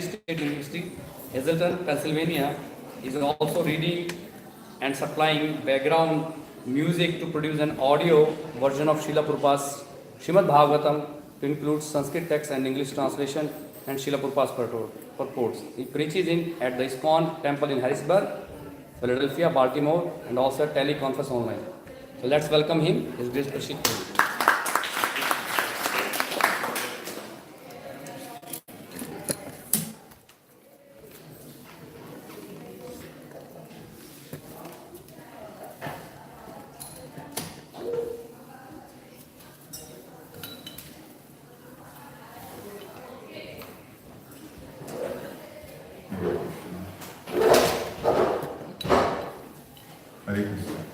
State University, Hazleton, Pennsylvania, is also reading and supplying background music to produce an audio version of Srila Prabhupada's Srimad Bhagavatam to include Sanskrit text and English translation and Srila Prabhupada's purports. He preaches at the ISKCON temple in Harrisburg, Philadelphia, Baltimore, and also at teleconference online. So let's welcome him, His Grace Parikshit. Hare Krishna.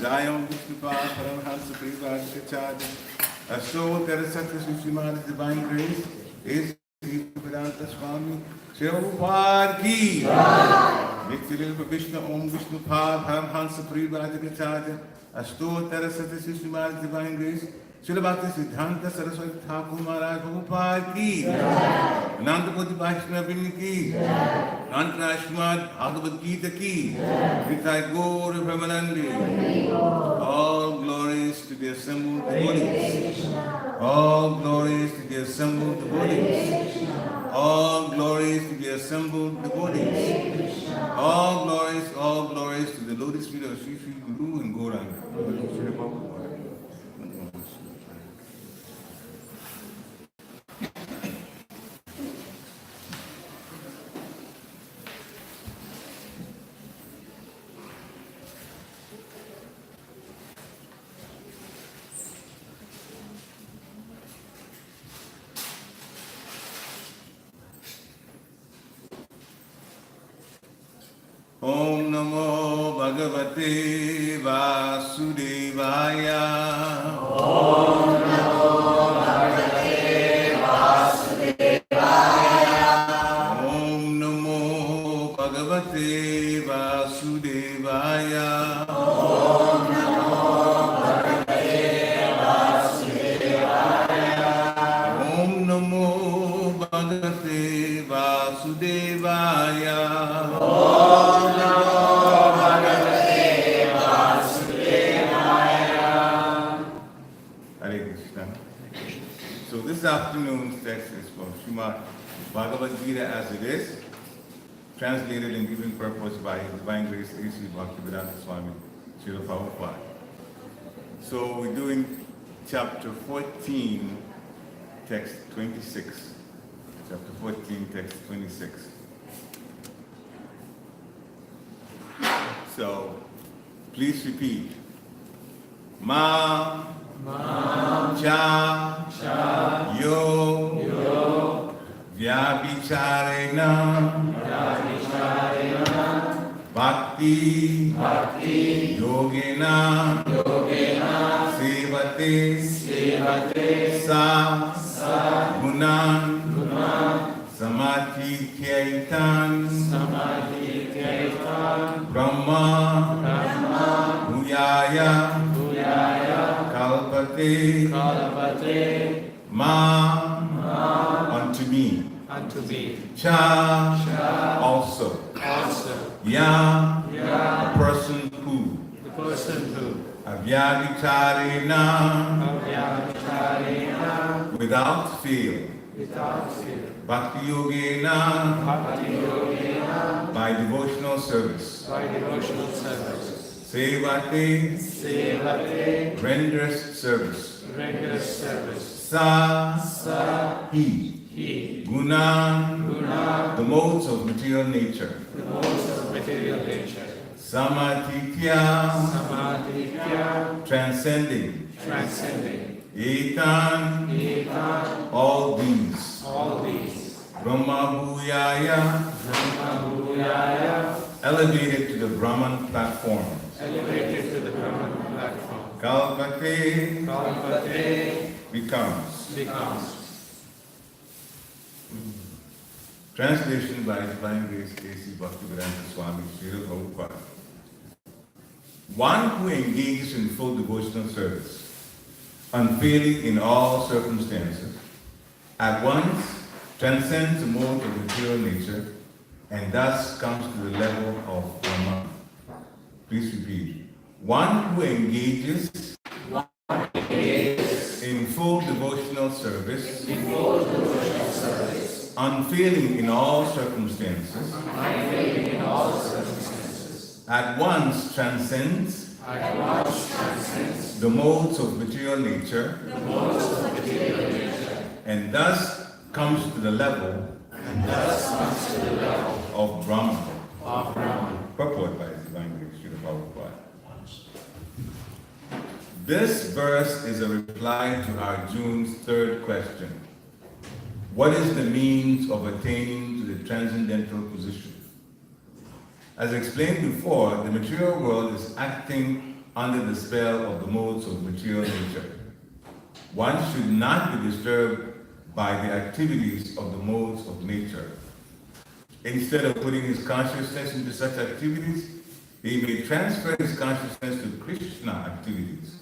Jayam Vishnupad Paramhansa Privajacharya Ashtottara Satya Sushimad Divine Grace is Vedanta Swami Prabhupada ki Nityalila Vishnu Om Vishnupad Paramhansa Privajacharya Ashtottara Satya Sushimad Divine Grace Srila Bhakti Siddhanta Saraswati Thakur Maharaj Prabhupada ki Ananta Koti Vaishnavini ki Antara Srimad Bhagavad Gita ki Nitai Gaur Brahmanandi. All glories to the assembled devotees. All glories to the assembled devotees. All glories to the assembled devotees. All glories to the lotus feet of Sri Sri Guru and Gauranga. Om Namo Bhagavate Vasudevaya. Om Namo Bhagavate Vasudevaya. Om Namo Bhagavate Vasudevaya. Om Namo Bhagavate Vasudevaya. Om Namo Bhagavate Vasudevaya. So this afternoon's text is from Srimad Bhagavad Gita as it is, translated and given purpose by His Divine Grace A.C. Bhaktivedanta Swami Srila Prabhupada. So we're doing chapter 14, text 26. Chapter 14, text 26. So please repeat. Ma Cha Yo Vyabhicharena Bhakti Yogena Sevate Sa Gunan Samadhi Kyaitan Brahma Bhuyaya Kalpate Ma unto me Cha also Ya a person who Avyavicharena without fear Bhakti Yogena by devotional service Sevate renders service Sa he Guna the modes of material nature Samatitya transcending Etan all these Brahma Bhuyaya elevated to the Brahman platform Kalpate becomes. Translation by Divine Grace A.C. Bhaktivedanta Swami Srila Prabhupada. One who engages in full devotional service, unfailing in all circumstances, at once transcends the mode of material nature and thus comes to the level of Brahman. Please repeat. One who engages in full devotional service, unfailing in all circumstances, at once transcends the modes of material nature, and thus comes to the level of Brahman. Purport by His Divine Grace, Srila Prabhupada. This verse is a reply to Arjuna's third question. What is the means of attaining to the transcendental position? As explained before, the material world is acting under the spell of the modes of material nature. One should not be disturbed by the activities of the modes of nature. Instead of putting his consciousness into such activities, he may transfer his consciousness to Krishna activities.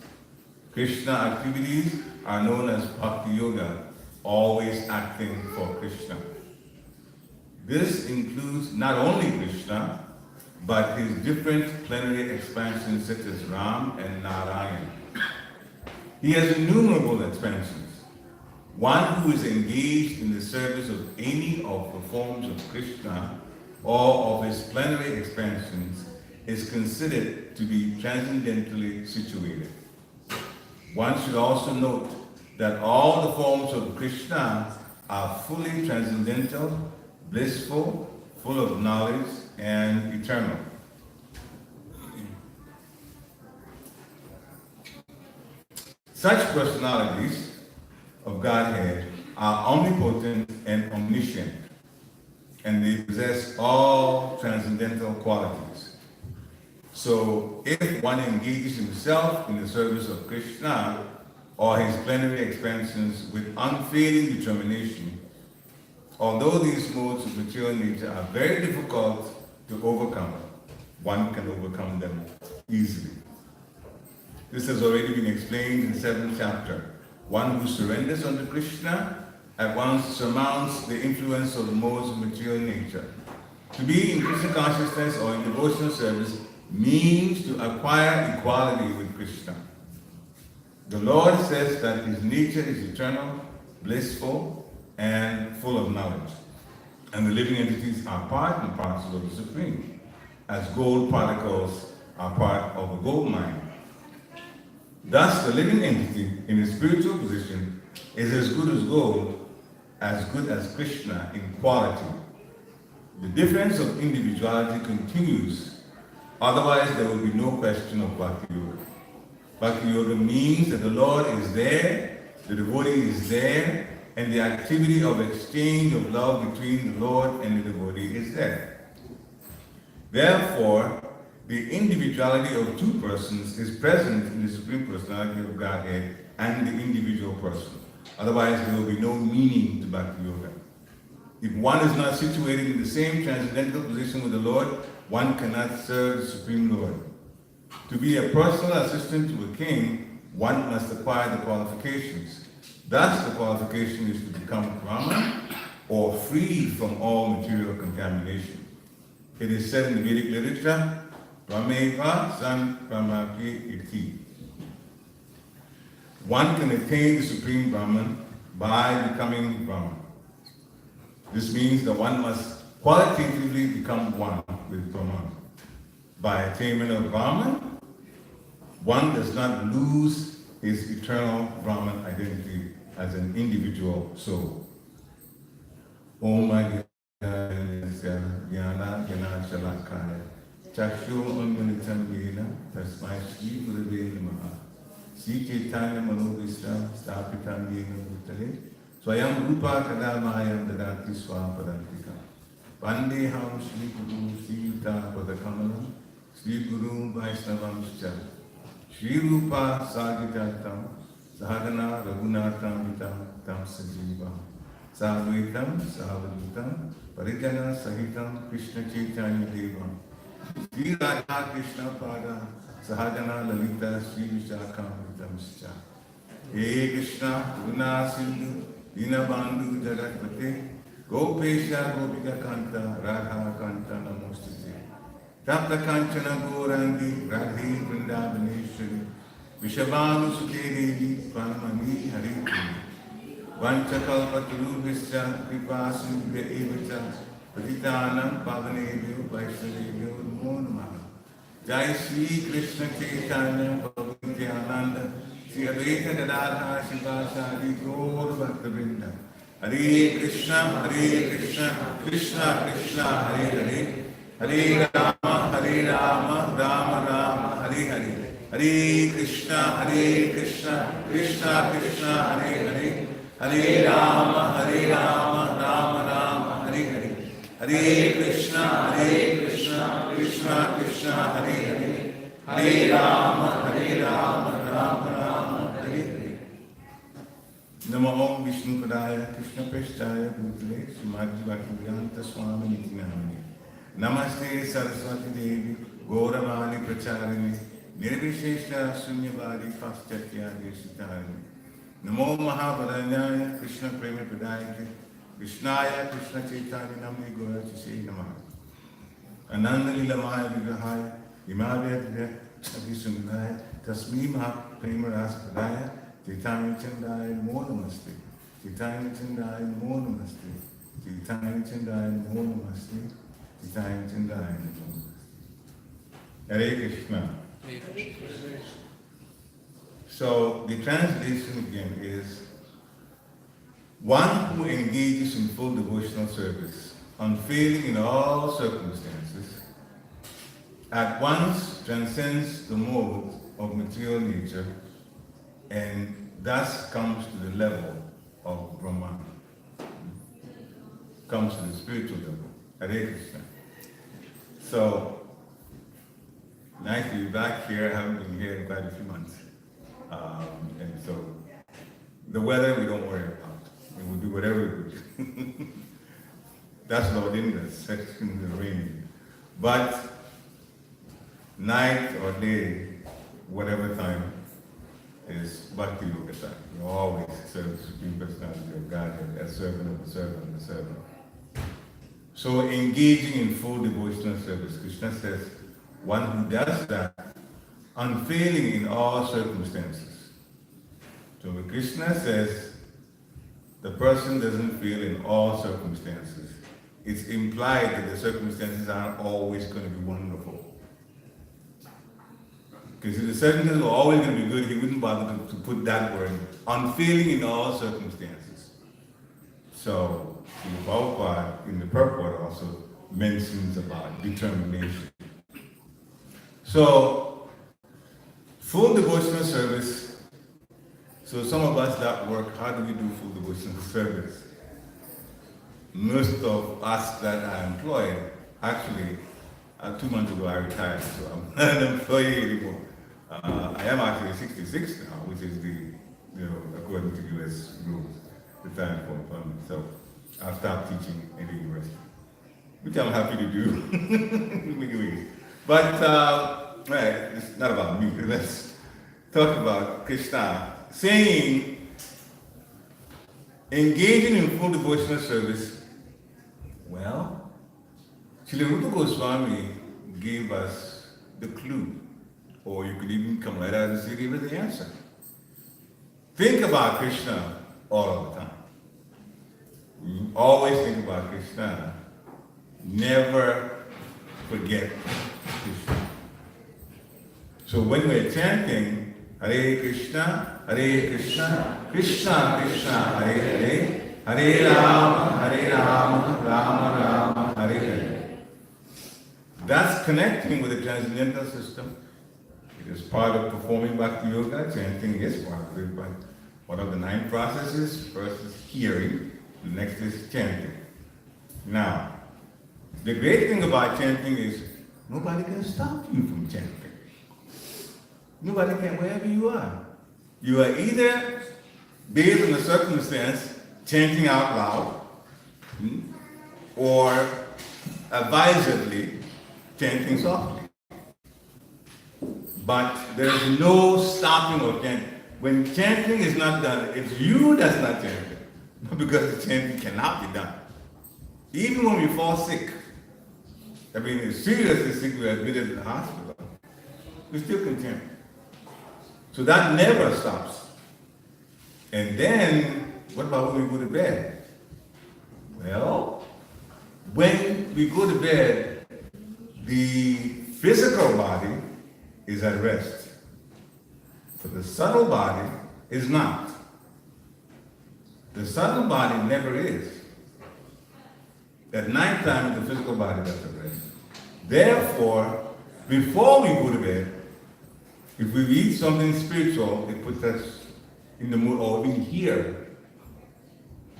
Krishna activities are known as Bhakti Yoga, always acting for Krishna. This includes not only Krishna, but his different plenary expansions such as Ram and Narayan. He has innumerable expansions. One who is engaged in the service of any of the forms of Krishna or of his plenary expansions is considered to be transcendentally situated. One should also note that all the forms of Krishna are fully transcendental, blissful, full of knowledge, and eternal. Such personalities of Godhead are omnipotent and omniscient, and they possess all transcendental qualities. So, if one engages himself in the service of Krishna or his plenary expansions with unfailing determination, although these modes of material nature are very difficult to overcome, one can overcome them easily. This has already been explained in the 7th chapter. One who surrenders unto Krishna at once surmounts the influence of the modes of material nature. To be in Krishna consciousness or in devotional service means to acquire equality with Krishna. The Lord says that his nature is eternal, blissful, and full of knowledge. And the living entities are part and parcel of the Supreme, as gold particles are part of a gold mine. Thus, the living entity in his spiritual position is as good as Krishna in quality. The difference of individuality continues, otherwise there will be no question of Bhakti Yoga. Bhakti Yoga means that the Lord is there, the devotee is there, and the activity of exchange of love between the Lord and the devotee is there. Therefore, the individuality of two persons is present in the Supreme Personality of Godhead and the individual person. Otherwise, there will be no meaning to Bhakti Yoga. If one is not situated in the same transcendental position with the Lord, one cannot serve the Supreme Lord. To be a personal assistant to a king, one must acquire the qualifications. Thus, the qualification is to become Brahman or free from all material contamination. It is said in the Vedic literature, Brahmeva san Brahmaki iti. One can attain the Supreme Brahman by becoming Brahman. This means that one must qualitatively become one with Brahman. By attainment of Brahman, one does not lose his eternal Brahman identity as an individual soul. Om Jnana Jnana Shalakaya Chakshu Unmanitam Yena Tasmai Shri Gurave Namaha Sri Chaitanya Manobhishtam Stapitam Yena Bhutale Swayam Rupa Kadamayam Dadati Swapadantika Vandeham Shri Guru Sri Yuta Padakamalam Shri Guru Vaishnavam Shcha Shri Rupa Sagitatam Sahagana Raghunatham Vitam Tam Sajiva Sadvaitam Savadutam Parijana Sahitam Krishna Chaitanya Devam Sri Radha Krishna Pada Sahagana Lalita Sri Vishakam Vitam Scha He Krishna Guna Sindhu Dinabandhu Jagatpate Gopesha Gopika Kanta Radha Kanta Namostate Tapta Kanchana Gorangi Radhi Vrindavaneshwari Vishabhanu Sute Devi Pranamani Hari Vanchakalpatarubhischa Kripasubhya evacha Patitanam Pavanebhyo Vaishnavebhyo Namo Namaha Jai Shri Krishna Chaitanya Prabhu Nityananda Shri Advaita Gadadhara Shivasari Gaur Bhaktavrinda Hare Krishna Krishna Krishna Hare Hare Hare Rama Rama Rama Hare Hare Hare Krishna Krishna Krishna Hare Hare Hare Rama Rama Rama Hare Hare Hare Krishna Krishna Krishna Hare Hare Hare Rama Vishnu Padaya, Krishna Peshtaya, Bhutale, Srimati Bhaktivedanta Swami Niti Namini. Namaste Saraswati Devi, Gauravani Pracharini, Nirvishesha Sunyavadi Paschatya Deshitarini. Namo Mahabharanyaya, Krishna Prema Padayate, Krishnaya, Krishna Chaitanya Namni Gora Chise Namaha. Ananda Lilamaya Vigrahaya, Himalaya Abhisundaya, Tasmi Maha Prema Ras Padaya, Chaitanya Chandaya Namo Namaste. Chaitanya Chandaya Namo Namaste. Chaitanya Chandaya Namo Namaste. Chaitanya Chandaya Namo Namaste. Hare Krishna. So the translation again is, one who engages in full devotional service, unfailing in all circumstances, at once transcends the mode of material nature and thus comes to the level of Brahman, comes to the spiritual level. Hare Krishna. So, nice to be back here. I haven't been here in quite a few months. And so, the weather we don't worry about. We will do whatever we do. That's Lord Indra's section in the rain. But night or day, whatever time, is Bhakti Yoga time. You always serve the Supreme Personality of Godhead as servant of the servant of the servant. So engaging in full devotional service, Krishna says, one who does that, unfailing in all circumstances. So when Krishna says the person doesn't fail in all circumstances, it's implied that the circumstances aren't always going to be wonderful. Because if the circumstances were always going to be good, he wouldn't bother to put that word, unfailing in all circumstances. So, the Prabhupada in the purport also mentions about determination. So, full devotional service. So some of us that work, how do we do full devotional service? Most of us that are employed, actually, 2 months ago I retired, so I'm not an employee anymore. I am actually 66 now, which is according to US rules, the time for employment. So I'll stop teaching in the university, which I'm happy to do in many ways. But right, it's not about me. Let's talk about Krishna saying, engaging in full devotional service. Well, Srila Rupa Goswami gave us the clue. Or you could even come right out and say, give us the answer. Think about Krishna all the time. You always think about Krishna. Never forget Krishna. So when we're chanting, Hare Krishna, Krishna Krishna, Hare Hare, Hare Rama, Rama Rama, Hare Hare. That's connecting with the transcendental system. It is part of performing Bhakti Yoga. Chanting is part of it, but one of the 9 processes, first is hearing, the next is chanting. Now, the great thing about chanting is nobody can stop you from chanting. Nobody can, wherever you are. You are either, based on the circumstance, chanting out loud, or advisedly chanting softly. But there is no stopping of chanting. When chanting is not done, it's you that's not chanting, because the chanting cannot be done. Even when we fall sick, I mean, it's seriously sick, we are admitted in the hospital, we still can chant. So that never stops. And then, what about when we go to bed? Well, when we go to bed, the physical body is at rest. But the subtle body is not. The subtle body never is. At nighttime, the physical body does at rest. Therefore, before we go to bed, if we read something spiritual, it puts us in the mood, or we hear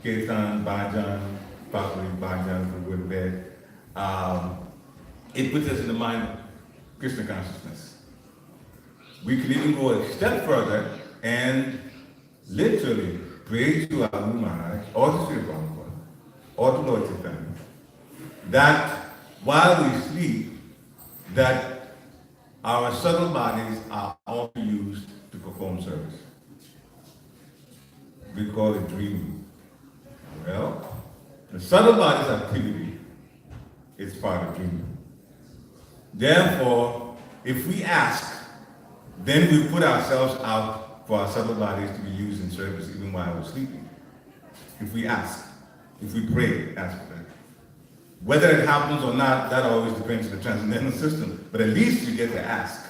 Kirtan, Bhajan, Bhakti, Bhajan, we go to bed. It puts us in the mind of Krishna consciousness. We could even go a step further and literally pray to Abu Maharaj or to Sri Prabhupada or to Lord Chaitanya that while we sleep, that our subtle bodies are also used to perform service. We call it dreaming. Well, the subtle body's activity is part of dreaming. Therefore, if we ask, then we put ourselves out for our subtle bodies to be used in service even while we're sleeping. If we ask, if we pray, ask for that. Whether it happens or not, that always depends on the transcendental system. But at least you get to ask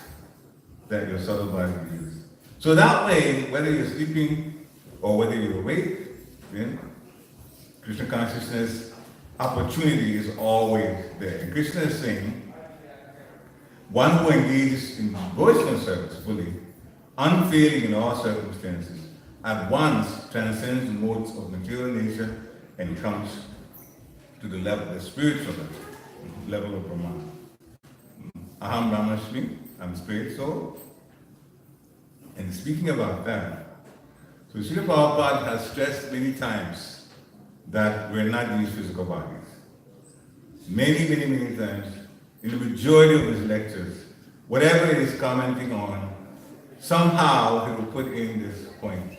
that your subtle body be used. So that way, whether you're sleeping or whether you're awake, then Krishna consciousness opportunity is always there. And Krishna is saying, one who engages in devotional service fully, unfailing in all circumstances, at once transcends the modes of material nature and comes to the level, the spiritual level of Brahman. Aham Brahmasmi, I'm spirit soul. And speaking about that, so Srila Prabhupada has stressed many times that we're not these physical bodies. Many, many, many times, in the majority of his lectures, whatever he is commenting on, somehow he will put in this point.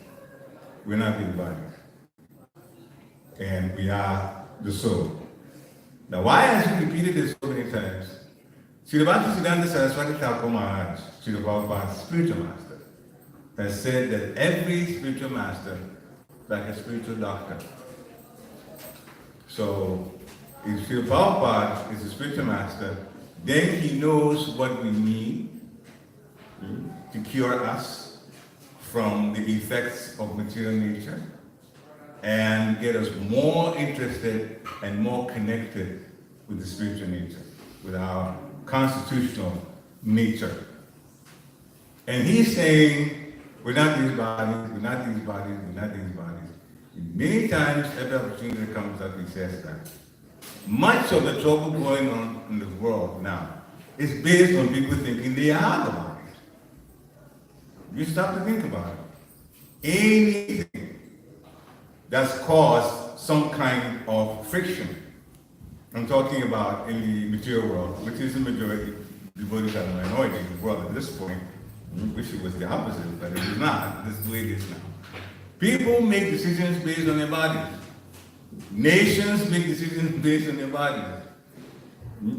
We're not these bodies. And we are the soul. Now, why has he repeated this so many times? Srila Bhaktisiddhanta Saraswati Thakur Maharaj, Srila Prabhupada's spiritual master, has said that every spiritual master is like a spiritual doctor. So, if Srila Prabhupada is a spiritual master, then he knows what we need to cure us from the effects of material nature and get us more interested and more connected with the spiritual nature, with our constitutional nature. And he's saying, we're not these bodies, we're not these bodies, we're not these bodies. Many times, every opportunity comes up, he says that. Much of the trouble going on in the world now is based on people thinking they are the bodies. You stop to think about it. Anything that's caused some kind of friction. I'm talking about in the material world, which is the majority, devotees are the minority in the world at this point. We wish it was the opposite, but it is not. This is the way it is now. People make decisions based on their bodies. Nations make decisions based on their bodies.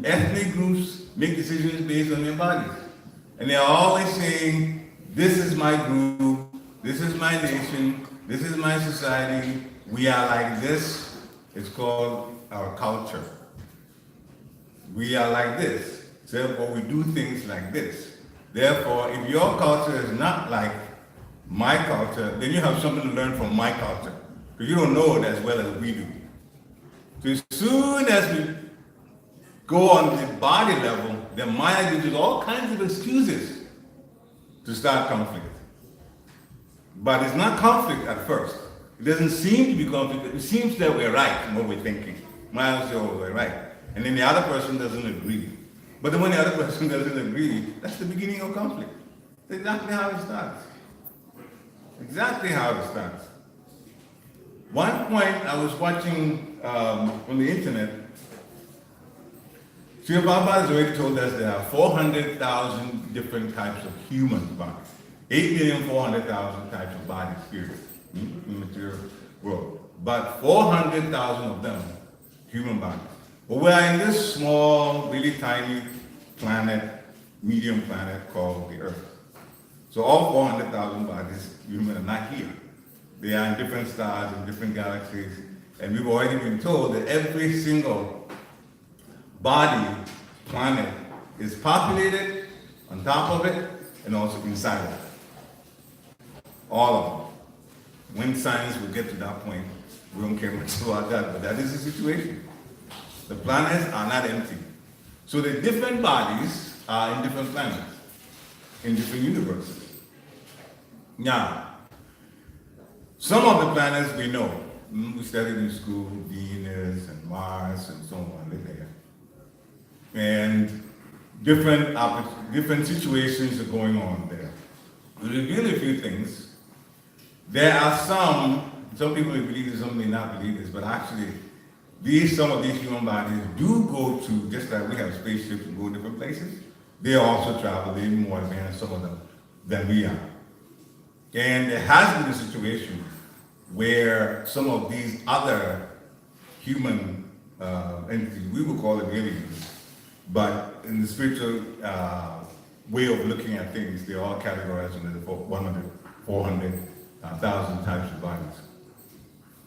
Ethnic groups make decisions based on their bodies. And they're always saying, this is my group, this is my nation, this is my society, we are like this. It's called our culture. We are like this. Therefore, we do things like this. Therefore, if your culture is not like my culture, then you have something to learn from my culture. Because you don't know it as well as we do. So as soon as we go on the body level, then Maya uses all kinds of excuses to start conflict. But it's not conflict at first. It doesn't seem to be conflict. It seems that we're right in what we're thinking. Maya will say, oh, we're right. And then the other person doesn't agree. But then when the other person doesn't agree, that's the beginning of conflict. That's exactly how it starts. Exactly how it starts. One point I was watching on the internet, Srila Prabhupada has already told us there are 400,000 different types of human bodies. 8,400,000 types of bodies here in the material world. But 400,000 of them, human bodies. But we are in this small, really tiny planet, medium planet called the Earth. So all 400,000 bodies, human, are not here. They are in different stars, in different galaxies. And we've already been told that every single body, planet, is populated on top of it and also inside of it. All of them. When science will get to that point, we don't care much about that, but that is the situation. The planets are not empty. So the different bodies are in different planets, in different universes. Now, some of the planets we know. We studied in school, Venus and Mars and so on, they're there. And different situations are going on there. To reveal a few things, there are some some people may believe this, some may not believe this, but actually, some of these human bodies do go to, just like we have spaceships and go different places, they also travel, they're more advanced, some of them, than we are. And there has been a situation where some of these other human entities, we would call them aliens, but in the spiritual way of looking at things, they're all categorized into the 400,000 types of bodies.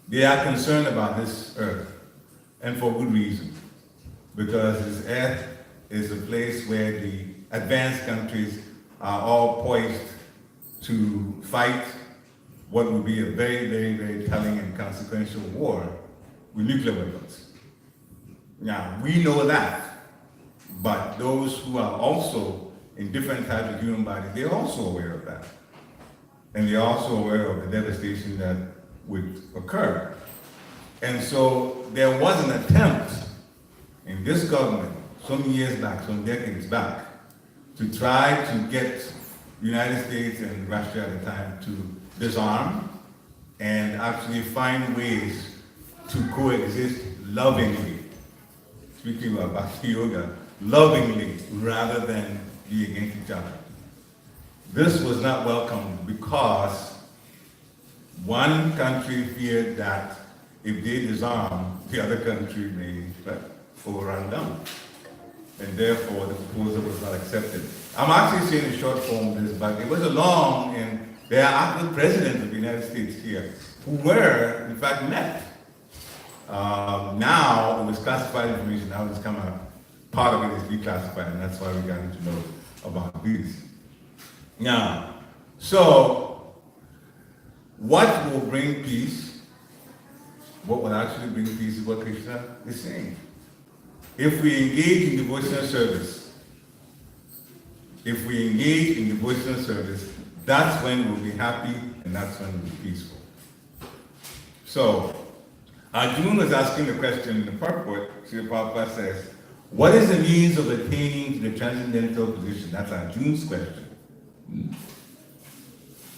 They are concerned about this earth, and for good reason, because this earth is a place where the advanced countries are all poised to fight what would be a very, very, very telling and consequential war with nuclear weapons. Now, we know that, but those who are also in different types of human bodies, they're also aware of that. And they're also aware of the devastation that would occur. And so there was an attempt in this government some years back, some decades back, to try to get the United States and Russia at the time to disarm and actually find ways to coexist lovingly. Speaking about Bhakti Yoga, lovingly rather than be against each other. This was not welcomed because one country feared that if they disarm, the other country may overrun them. And therefore, the proposal was not accepted. I'm actually saying in short form this, but it was a long, and there are actual presidents of the United States here who were, in fact, met. Now, it was classified information, now it's come out. Part of it is declassified, and that's why we got to know about these. Now, so, what will bring peace? What will actually bring peace is what Krishna is saying. If we engage in devotional service, that's when we'll be happy and that's when we'll be peaceful. So, Arjuna was asking the question in the purport, Srila Prabhupada says, what is the means of attaining to the transcendental position? That's Arjuna's question.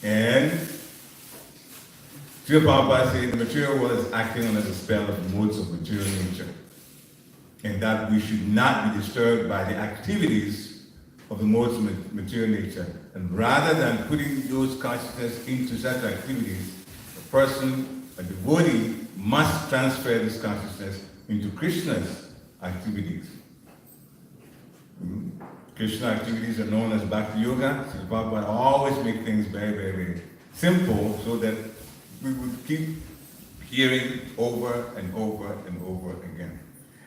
And Srila Prabhupada said the material world is acting under the spell of the modes of material nature, and that we should not be disturbed by the activities of the modes of material nature. And rather than putting those consciousness into such activities, a person, a devotee, must transfer this consciousness into Krishna's activities. Krishna activities are known as Bhakti Yoga. So Prabhupada always make things very, very, very simple so that we would keep hearing over and over and over again.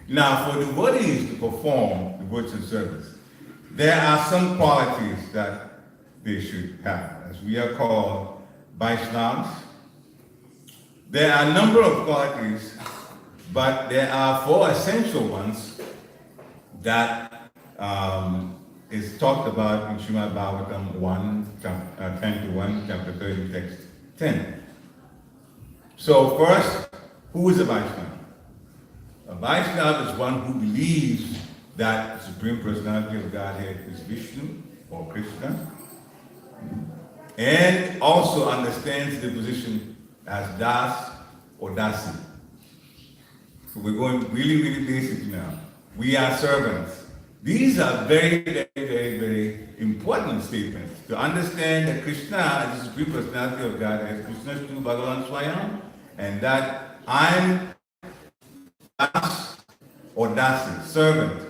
Now, for devotees to perform devotional service, there are some qualities that they should have, as we are called Vaishnavas. There are a number of qualities, but there are 4 essential ones that is talked about in Srimad Bhagavatam 10:1, chapter 30, text 10. So first, who is a Vaishnava? A Vaishnava is one who believes that the Supreme Personality of Godhead is Vishnu or Krishna, and also understands the position as Das or Dasi. So we're going really, really basic now. We are servants. These are very, very, very, very important statements. To understand that Krishna is the Supreme Personality of Godhead, Krishna is to Bhagavan Swayam, and that I'm Das or Dasi, servant.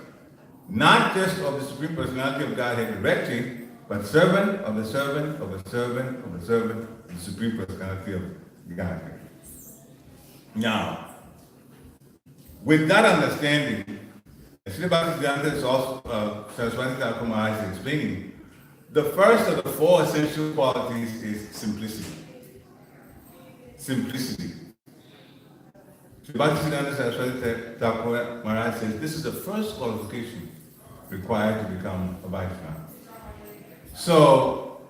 Not just of the Supreme Personality of Godhead directly, but servant of the servant of the servant of the servant of the Supreme Personality of Godhead. Now, with that understanding, Srila Bhaktisiddhanta is also, Saraswati Thakur Maharaj is explaining, the first of the 4 essential qualities is simplicity. Simplicity. Srila Bhaktisiddhanta Saraswati Thakur Maharaj says this is the first qualification required to become a Vaishnava. So,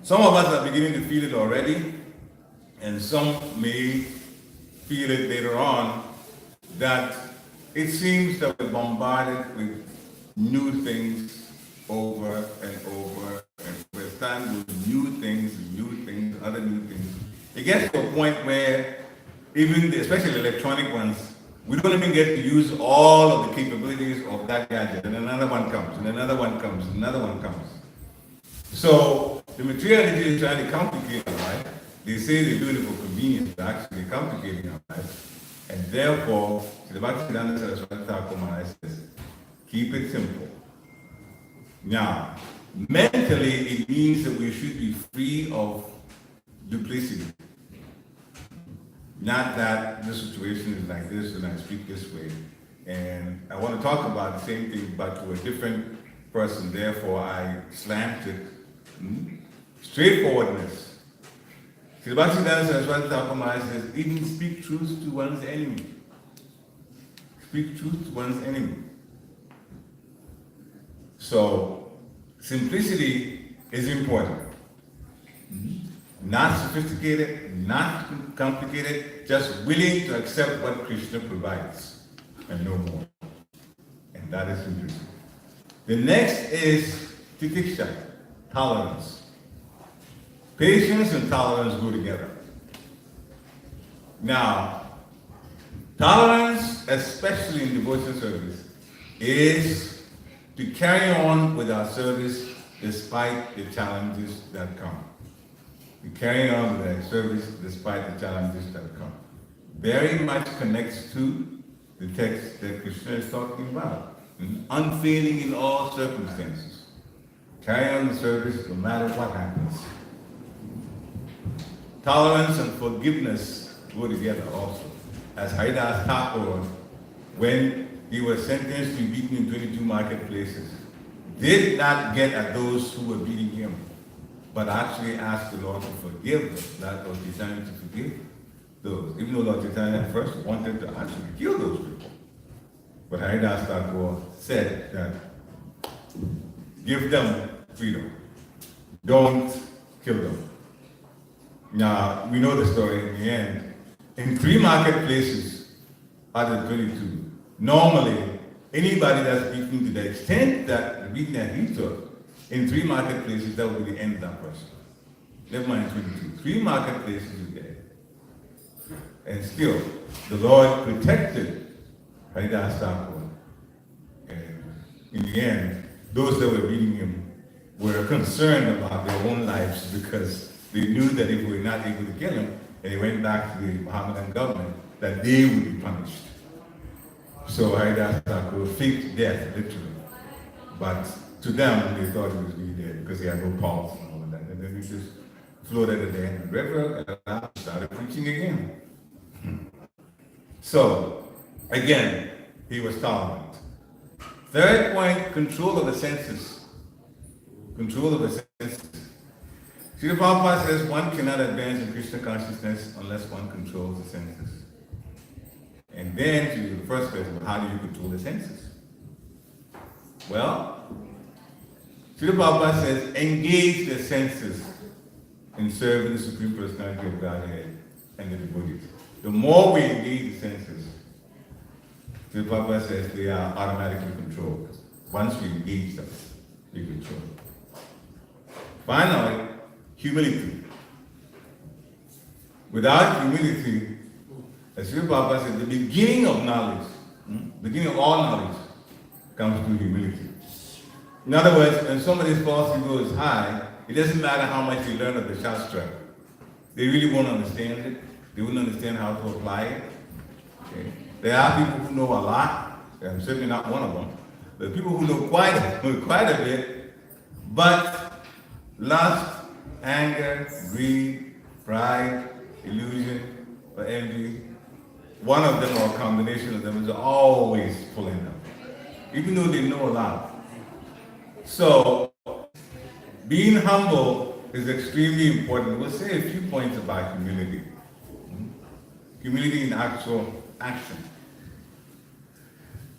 some of us are beginning to feel it already, and some may feel it later on, that it seems that we're bombarded with new things over and over, and we're starting with new things, other new things, it gets to a point where even, especially the electronic ones, we don't even get to use all of the capabilities of that gadget. And another one comes, and another one comes, and another one comes. So the materiality is trying to complicate our life. They say they're doing it for convenience, but actually complicating our life. And therefore, the Bhaktivedanta Saraswati Thakur Maharaj says, keep it simple. Now, mentally, it means that we should be free of duplicity. Not that the situation is like this and I speak this way. And I want to talk about the same thing, but to a different person. Therefore, I slant it. Straightforwardness. See, the Bhaktivedanta Saraswati Thakur Maharaj says, even speak truth to one's enemy. Speak truth to one's enemy. So, simplicity is important. Not sophisticated, not complicated, just willing to accept what Krishna provides, and no more. And that is simplicity. The next is titiksha, tolerance. Patience and tolerance go together. Now, tolerance, especially in devotional service, is to carry on with our service despite the challenges that come. We carry on with our service despite the challenges that come. Very much connects to the text that Krishna is talking about. Unfailing in all circumstances. Carry on the service no matter what happens. Tolerance and forgiveness go together also. As Haridas Thakur, when he was sentenced to be beaten in 22 marketplaces, did not get at those who were beating him, but actually asked the Lord to forgive them. That was designed to forgive those. Even though Lord Chaitanya at first wanted to actually kill those people. But Haridas Thakur said that give them freedom. Don't kill them. Now, we know the story in the end. In 3 marketplaces out of 22, normally anybody that's beaten to the extent that the beating that he took, in 3 marketplaces, that would be the end of that person. Never mind 22. 3 marketplaces is dead. And still, the Lord protected Haridas Thakur. And in the end, those that were beating him were concerned about their own lives because they knew that if we were not able to kill him, and they went back to the Mohammedan government, that they would be punished. So Haridas Thakur faked death, literally. But to them, they thought he was really dead because he had no pulse and all of that. And then he just floated at the end of the river and started preaching again. So, again, he was tolerant. Third point, control of the senses. Control of the senses. Srila Prabhupada says one cannot advance in Krishna consciousness unless one controls the senses. And then to the first question, how do you control the senses? Well, Srila Prabhupada says engage the senses in serving the Supreme Personality of Godhead and the devotees. The more we engage the senses, Srila Prabhupada says they are automatically controlled. Once we engage them, we control them. Finally, humility. Without humility, as Srila Prabhupada said, the beginning of knowledge, beginning of all knowledge, comes through humility. In other words, when somebody's false ego is high, it doesn't matter how much you learn of the Shastra. They really won't understand it. They wouldn't understand how to apply it. Okay? There are people who know a lot. I'm certainly not one of them. There are people who know quite a bit, but lust, anger, greed, pride, illusion, or envy, one of them or a combination of them is always pulling them, even though they know a lot. So, being humble is extremely important. We'll say a few points about humility. Humility in actual action.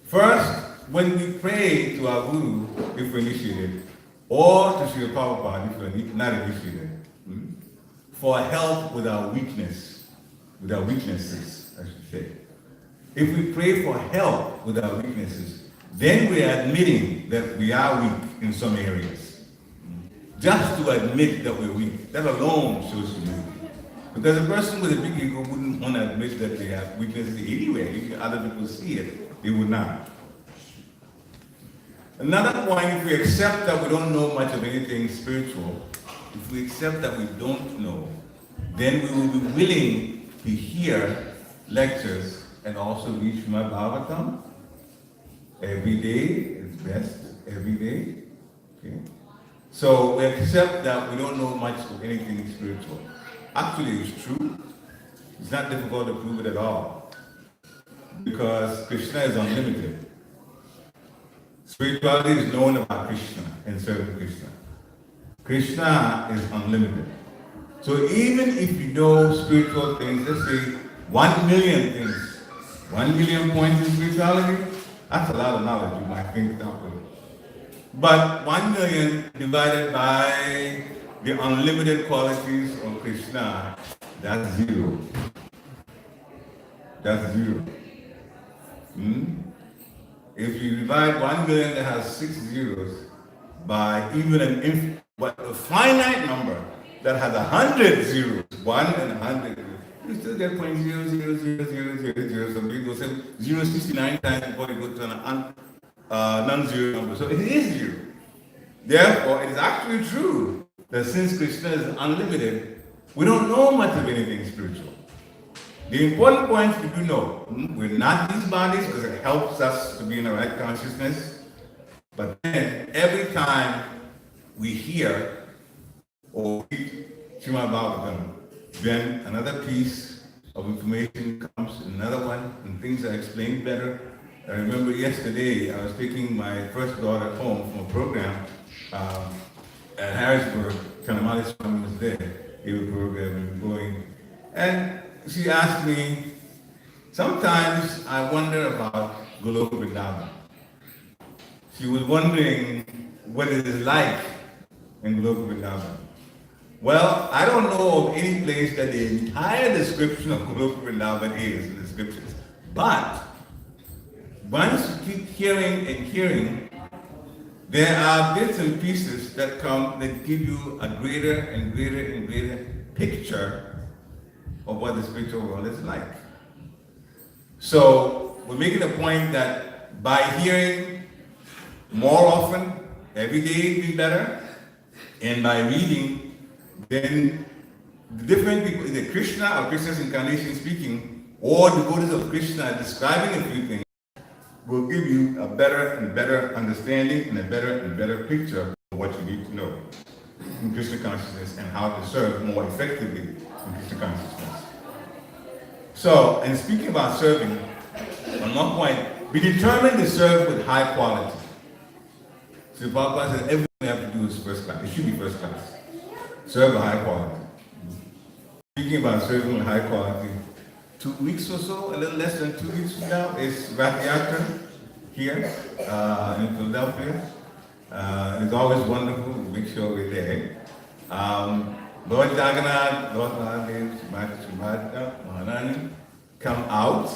First, when we pray to our Guru, if we're initiated, or to Srila Prabhupada, if we're not initiated, for help with our weaknesses, I should say. If we pray for help with our weaknesses, then we are admitting that we are weak in some areas. Just to admit that we're weak, that alone shows humility. Because a person with a big ego wouldn't want to admit that they have weaknesses anywhere. If other people see it, they would not. Another point, if we accept that we don't know much of anything spiritual, if we accept that we don't know, then we will be willing to hear lectures and also read Srimad Bhagavatam every day. It's best every day. Okay? So we accept that we don't know much of anything spiritual. Actually, it's true. It's not difficult to prove it at all. Because Krishna is unlimited. Spirituality is known about Krishna and serving Krishna. Krishna is unlimited. So even if you know spiritual things, let's say 1 million things, 1 million points in spirituality, that's a lot of knowledge, you might think that way. But 1 million divided by the unlimited qualities of Krishna, that's zero. That's zero. If you divide 1 million that has 6 zeros by even a finite number that has 100 zeros, 1 and 100, you still get 0.0000000. Some people say 0.69 times before you go to a non-zero number. So it is zero. Therefore, it is actually true that since Krishna is unlimited, we don't know much of anything spiritual. The important point is to know, we're not these bodies because it helps us to be in the right consciousness. But then, every time we hear or read Srimad Bhagavatam, then another piece of information comes, another one, and things are explained better. I remember yesterday, I was taking my first daughter home from a program at Harrisburg. Kanamali Swami was there. He was program going. And she asked me, sometimes I wonder about Goloka Vrindavan. She was wondering what it is like in Goloka Vrindavan. Well, I don't know of any place that the entire description of Goloka Vrindavan is in the scriptures. But once you keep hearing and hearing, there are bits and pieces that come that give you a greater and greater and greater picture of what the spiritual world is like. So we're making a point that by hearing more often, every day be better, and by reading, then the different people, either Krishna or Krishna's incarnation speaking, or devotees of Krishna describing a few things, will give you a better and better understanding and a better and better picture of what you need to know in Krishna consciousness and how to serve more effectively in Krishna consciousness. So, and speaking about serving, on one point, be determined to serve with high quality. So Prabhupada says everything we have to do is first class. It should be first class. Serve with high quality. Speaking about serving with high quality, 2 weeks or so, a little less than 2 weeks from now, is Rath Yatra here in Philadelphia. It's always wonderful to make sure we're there. Lord Jagannath, Lord Mahadev, Srimati Maharani come out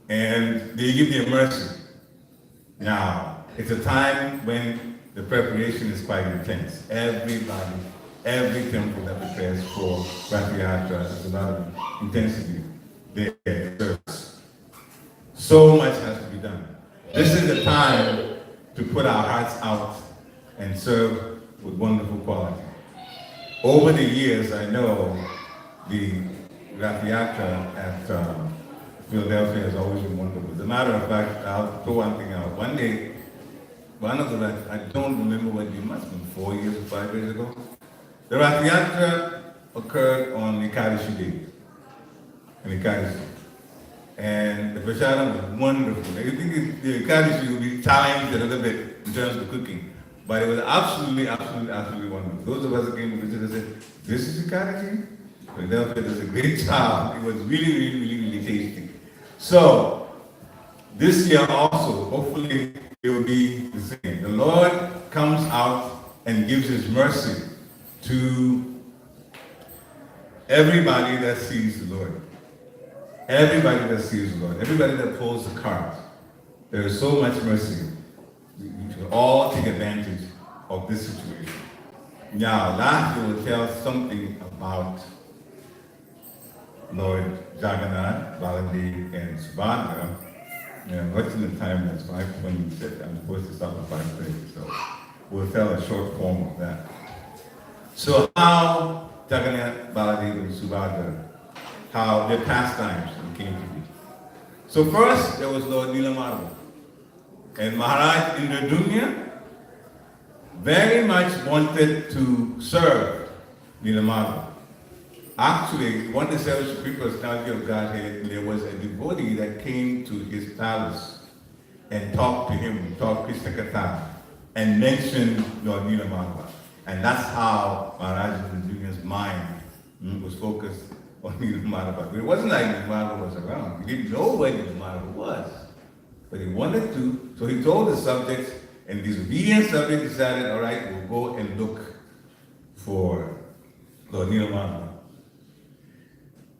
and they give their mercy. Now, it's a time when the preparation is quite intense. Everybody, every temple that prepares for Rath Yatra has a lot of intensity there. So much has to be done. This is the time to put our hearts out and serve with wonderful quality. Over the years, I know the Rath Yatra at Philadelphia has always been wonderful. As a matter of fact, I'll throw one thing out. One day, one of the Rath, I don't remember what it must have been 4 years or 5 years ago. The Rath Yatra occurred on Ekadashi Day. And the prasadam was wonderful. I think the Ekadashi will be challenged a little bit in terms of cooking. But it was absolutely, absolutely, absolutely wonderful. Those of us that came to visit said, this is Ekadashi? Philadelphia does a great job. It was really, really, really, really tasty. So, this year also, hopefully, it will be the same. The Lord comes out and gives His mercy to everybody that sees the Lord. Everybody that sees the Lord. Everybody that pulls the cart. There is so much mercy. We should all take advantage of this situation. Now, last we will tell something about Lord Jagannath, Baladev, and Subhadra. And what's in the time? That's 5:26. I'm supposed to stop at 5:30, so we'll tell a short form of that. So how Jagannath, Baladev, and Subhadra, how their pastimes came to be. So first, there was Lord Nilamadeva. And Maharaj Indradunya very much wanted to serve Nilamadeva. Actually, one of the seven Supreme Personality of Godhead, there was a devotee that came to his palace and talked to him, talked Krishna Katha, and mentioned Lord Nilamadeva. And that's how Maharaj Indradyumna's mind was focused on Nilamadeva. But it wasn't like Nilamadeva was around. He didn't know where Nilamadeva was. But he wanted to, so he told the subjects, and these obedient subjects decided, all right, we'll go and look for Lord Nilamadeva.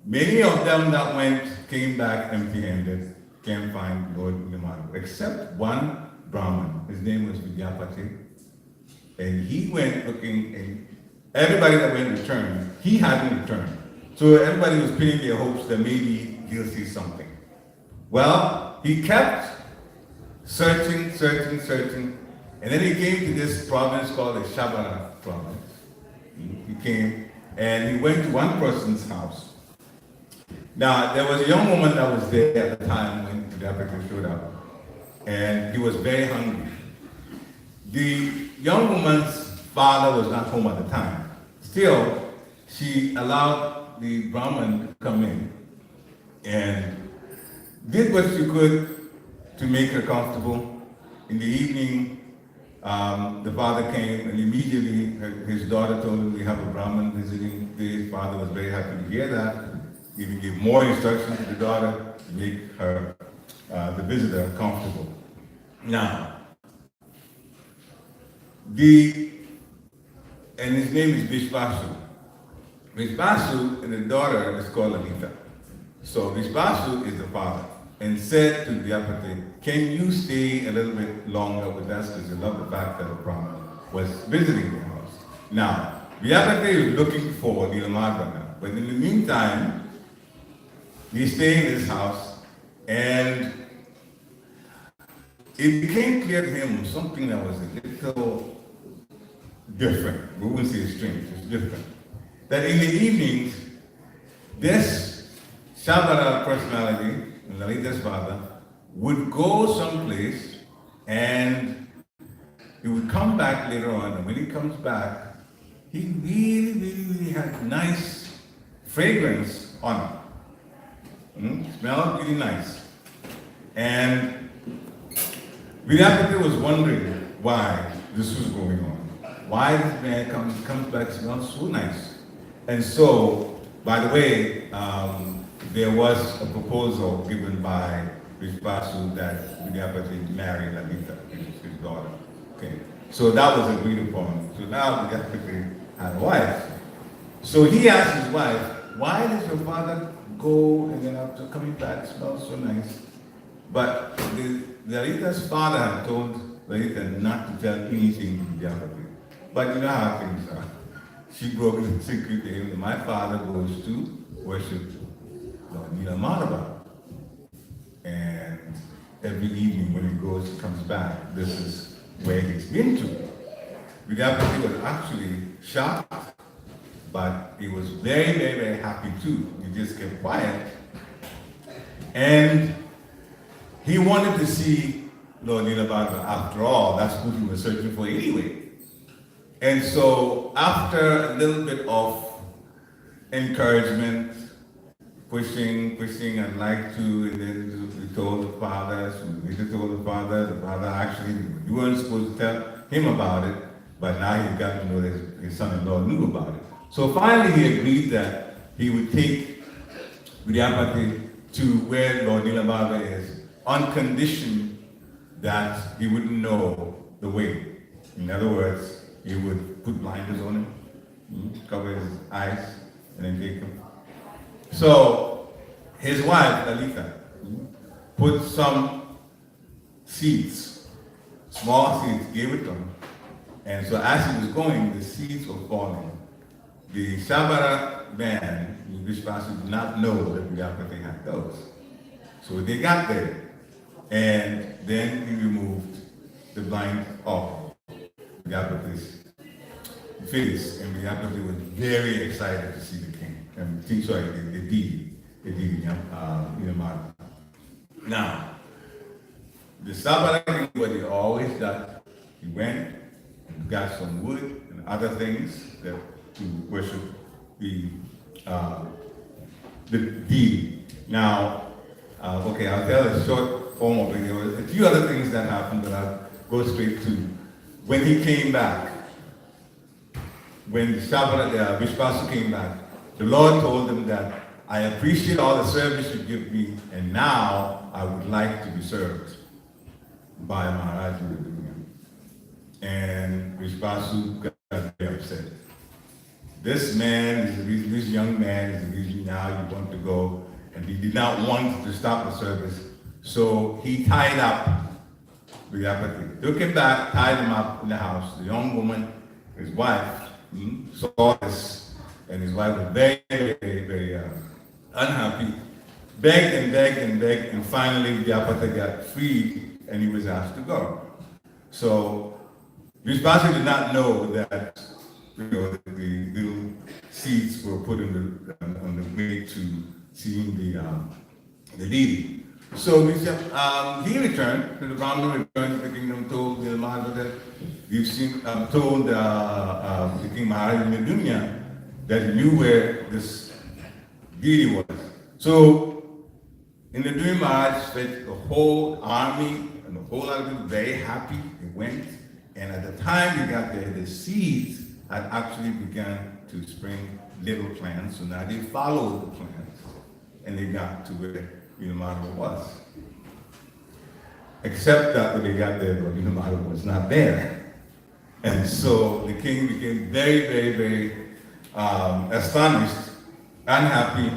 Many of them that went came back empty-handed, can't find Lord Nilamadeva, except one Brahmin. His name was Vidyapati. And he went looking, and everybody that went returned, he hadn't returned. So everybody was pinning their hopes that maybe he'll see something. Well, he kept searching, and then he came to this province called the Shabara province. He came, and he went to one person's house. Now, there was a young woman that was there at the time when Vidyapati showed up, and he was very hungry. The young woman's father was not home at the time. Still, she allowed the Brahmin to come in and did what she could to make her comfortable. In the evening, the father came, and immediately his daughter told him, we have a Brahmin visiting. His father was very happy to hear that. He even gave more instructions to the daughter to make her, the visitor, comfortable. Now, and his name is Vishvasu. Vishvasu and the daughter is called Anita. So Vishvasu is the father, and said to Vidyapati, can you stay a little bit longer with us, because you love the fact that a Brahmin was visiting the house. Now, Vidyapati is looking for Nilamadeva now, but in the meantime, he stayed in his house, and it became clear to him something that was a little different. We wouldn't say it's strange, it's different. That in the evenings, this Shabara personality, Lalita's father, would go someplace and he would come back later on, and when he comes back, he really had nice fragrance on him. Smelled really nice. And Vidyapati was wondering why this was going on. Why this man comes back smells so nice. And so, by the way, there was a proposal given by Vishvasu that Vidyapati marry Lalita, his daughter. Okay. So that was agreed upon. So now Vidyapati had a wife. So he asked his wife, why does your father go and then after coming back smells so nice? But Lalita's father had told Lalita not to tell anything to Vidyapati. But you know how things are. She broke the secret to him that my father goes to worship Lord Nilamadeva. And every evening when he comes back, this is where he's been to. Vidyapati was actually shocked, but he was very happy too. He just kept quiet. And he wanted to see Lord Nilamadeva. After all, that's who he was searching for anyway. And so after a little bit of encouragement, pushing, I'd like to, and then we told the father, so we told the father actually, you weren't supposed to tell him about it, but now he's got to know that his son-in-law knew about it. So finally he agreed that he would take Vidyapati to where Lord Nilamadeva is, on condition that he wouldn't know the way. In other words, he would put blinders on him, cover his eyes, and then take him. So his wife, Lalita, put some seeds, small seeds, gave it to him. And so as he was going, the seeds were falling. The Shabara man, which pastor did not know that Vidyapati had those. So they got there, and then he removed the blind off Vidyapati's face, and Vidyapati was very excited to see the king. The deity, Now, the Sabbath king, what he always does, he went and got some wood and other things that to worship the deity. Now, okay, I'll tell a short form of it. There were a few other things that happened, but I'll go straight to when he came back. When the Shabbat, Vishvasu came back, the Lord told him that I appreciate all the service you give me, and now I would like to be served by Maharaj Vidya. And Vishvasu got very upset. This man is the reason, this young man is the reason now you want to go, and he did not want to stop the service. So he tied up Vidyapati, took him back, tied him up in the house. The young woman, his wife, saw this, and his wife was very, very, very unhappy. Begged and begged and begged, and finally Vidyapati got freed, and he was asked to go. So Vishvasu did not know that the little seeds were put on the way to seeing the deity. So he returned to the Brahman, returned to the kingdom, told the Maharaj that we've seen, told the King Maharaj in the dunya that he knew where this deity was. So in the dream, Maharaj fed the whole army and the whole lot of people very happy. They went, and at the time they got there, the seeds had actually begun to spring little plants. So now they followed the plants, and they got to where Maharaj was. Except that when they got there, Maharaj was not there. And so the king became very, very, very astonished, unhappy,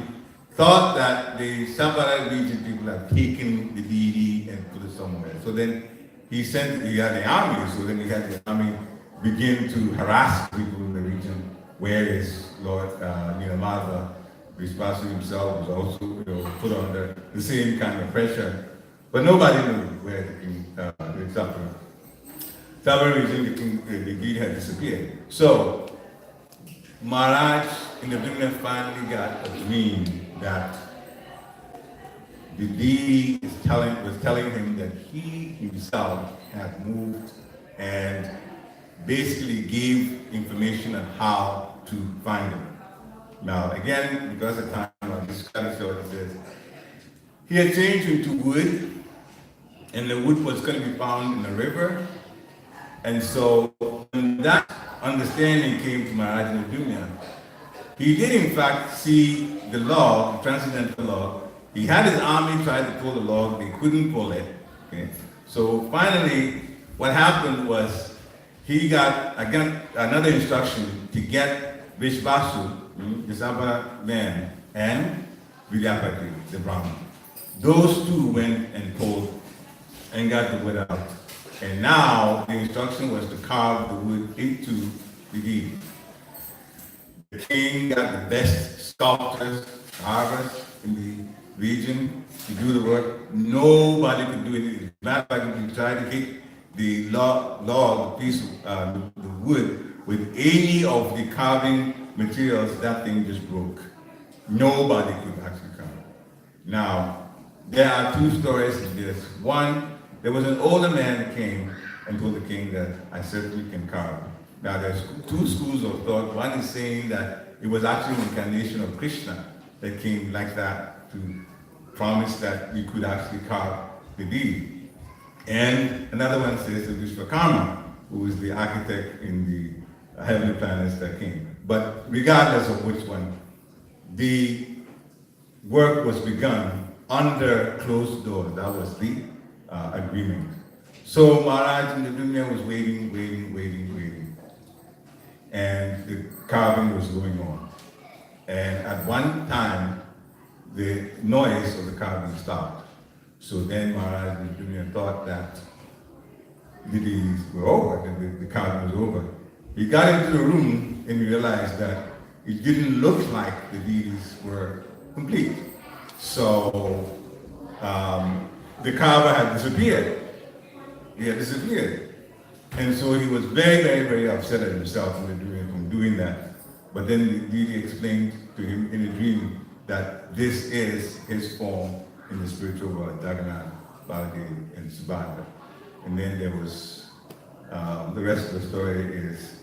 thought that the Sambara region people had taken the deity and put it somewhere. So then he had the army, so then he had the army begin to harass people in the region, whereas Lord Nilamaza, Vishvasu himself, was also put under the same kind of pressure. But nobody knew where the king, Sabara region, the deity had disappeared. So Maharaj in the dream finally got a dream that the deity was telling him that he himself had moved and basically gave information on how to find him. Now again, because of time, I'll just kind of show it. It says he had changed into wood, and the wood was going to be found in the river. And so when that understanding came to Maharaj in the dunya, he did in fact see the law, the transcendental law. He had his army try to pull the log, they couldn't pull it. Okay? So finally, what happened was he got another instruction to get Vishvasu, the Sabara man, and Vidyapati, the Brahman. Those two went and pulled and got the wood out. And now the instruction was to carve the wood into the deity. The king got the best sculptors, carvers in the region to do the work. Nobody could do it. As a matter of fact, if you try to hit the log, the piece of the wood with any of the carving materials, that thing just broke. Nobody could actually carve. Now, there are two stories in this. One, there was an older man that came and told the king that I certainly can carve. Now there's two schools of thought. One is saying that it was actually an incarnation of Krishna that came like that to promise that we could actually carve the deity. And another one says it was Vishwakarma, who was the architect in the heavenly planets that came. But regardless of which one, the work was begun under closed doors. That was the agreement. So Maharaj in the dunya was waiting. And the carving was going on. And at one time, the noise of the carving stopped. So then Maharaj in the dunya thought that deities were over, the carnival was over. He got into the room and he realized that it didn't look like the deities were complete. So the carver had disappeared. He had disappeared. And so he was very, very, very upset at himself from doing that. But then the deity explained to him in a dream that this is his form in the spiritual world, Jagannath, Baladev, and Subhadra. And then there was, the rest of the story is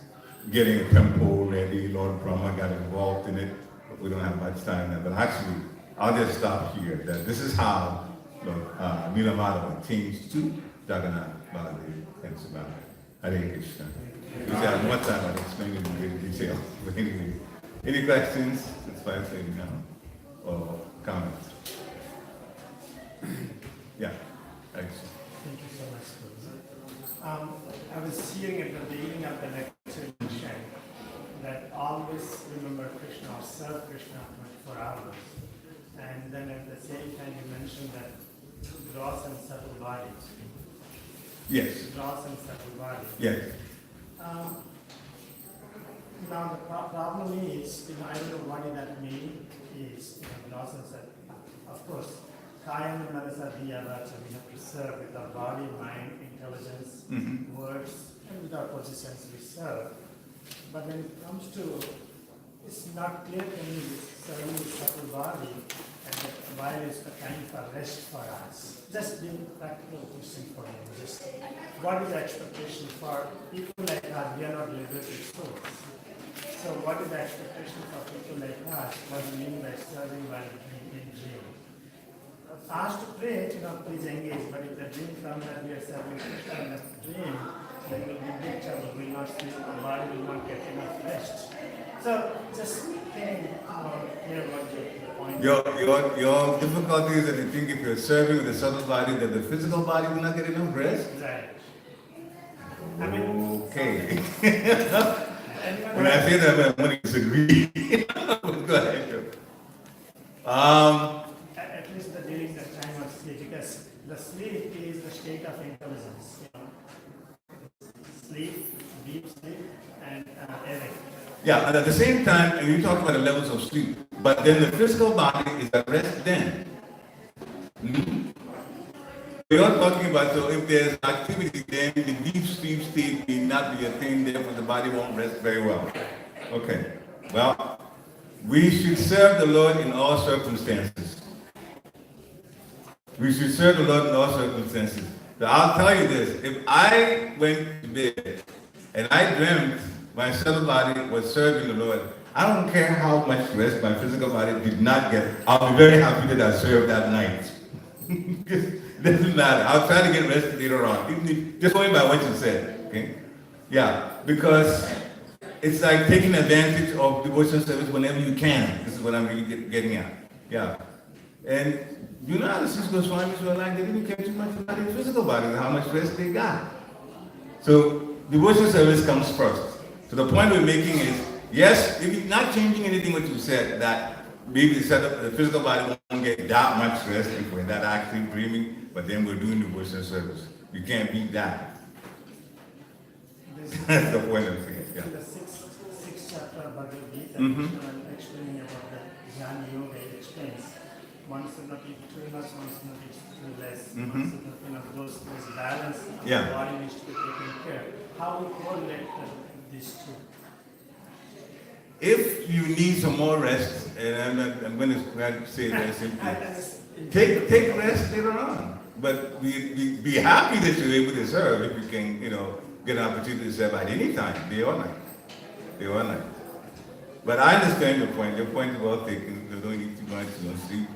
getting a temple ready. Lord Brahma got involved in it, but we don't have much time now. But actually, I'll just stop here. That this is how Nila Madhava changed to Jagannath, Baladev, and Subhadra. Hare Krishna. If you have more time, I'll explain it in great detail. But anyway, any questions? It's 5:30 now. Or comments? Yeah, thanks. Thank you so much, Prabhu. I was hearing at the beginning of the lecture mention that always remember Krishna or serve Krishna 24 hours. And then at the same time you mentioned that gross and subtle bodies. Yes. Gross and subtle bodies. Yes. Now the problem is, I don't know what that mean is, gross and subtle. Of course, Kaya and Manasa Diyavacha, we have to serve with our body, mind, intelligence, words, and with our positions we serve. But when it comes to, it's not clear to me, serving the subtle body, and that while is the time for rest for us. Just being practical question for you. Just what is the expectation for people like us? We are not liberated souls. So what is the expectation for people like us? What do you mean by serving while in dream? Asked to pray, please engage, but if the dream comes that we are serving Krishna in the dream, then we will be big trouble. We will not sleep, the body will not get enough rest. So just thinking here what the point Your difficulty is that you think if you're serving the subtle body, that the physical body will not get enough rest? Right. I mean, okay. When I say that, I'm going to disagree. Go ahead. at least during the time of sleep, because the sleep is the state of intelligence. Sleep, deep sleep, and awake. Yeah, and at the same time, and you talk about the levels of sleep, but then the physical body is at rest then. We're not talking about, so if there's activity, then the deep sleep state may not be a thing, therefore the body won't rest very well. Okay, well, we should serve the Lord in all circumstances. We should serve the Lord in all circumstances. So I'll tell you this, if I went to bed and I dreamt my subtle body was serving the Lord, I don't care how much rest my physical body did not get, I'll be very happy that I served that night. It doesn't matter. I'll try to get rest later on. Just going by what you said. Okay? Yeah, because it's like taking advantage of devotional service whenever you can. This is what I'm really getting at. Yeah. And you know how the Six Goswamis were like, they didn't care too much about their physical bodies and how much rest they got. So devotional service comes first. So the point we're making is, yes, if you're not changing anything what you said, that maybe the physical body won't get that much rest if we're not actually dreaming, but then we're doing devotional service. You can't beat that. That's the point I'm saying. Yeah. In the sixth chapter of Bhagavad Gita, explaining about the Jnana Yoga, it explains one should not eat too much, one should not eat too less. One should not, those balance, Yeah. the body needs to be taken care. How we correlate these two? If you need some more rest, and I'm going to try to say it very simply, take rest later on. But be happy that you're able to serve if you can, get an opportunity to serve at any time, day or night. Day or night. But I understand your point. Your point is well taken. You don't eat too much, you don't sleep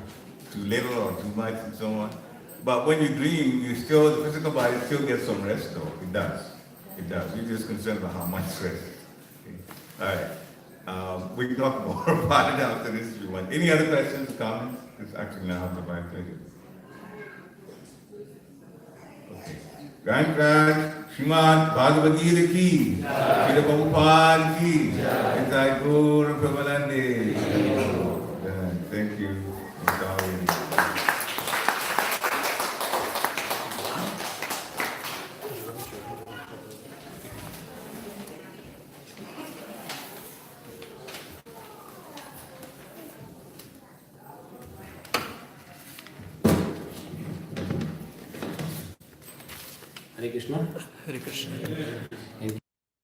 too little or too much and so on. But when you dream, the physical body still gets some rest though. It does. It does. You're just concerned about how much rest. Okay. All right. We can talk more about it after this if you want. Any other questions, comments? It's actually now the my pleasure. Okay. Grand Srimad Bhagavad Gita ki, Srila Prabhupada ki, Nitai Gaur Premalande. Thank you. I'm sorry. Hare Krishna. Hare Krishna.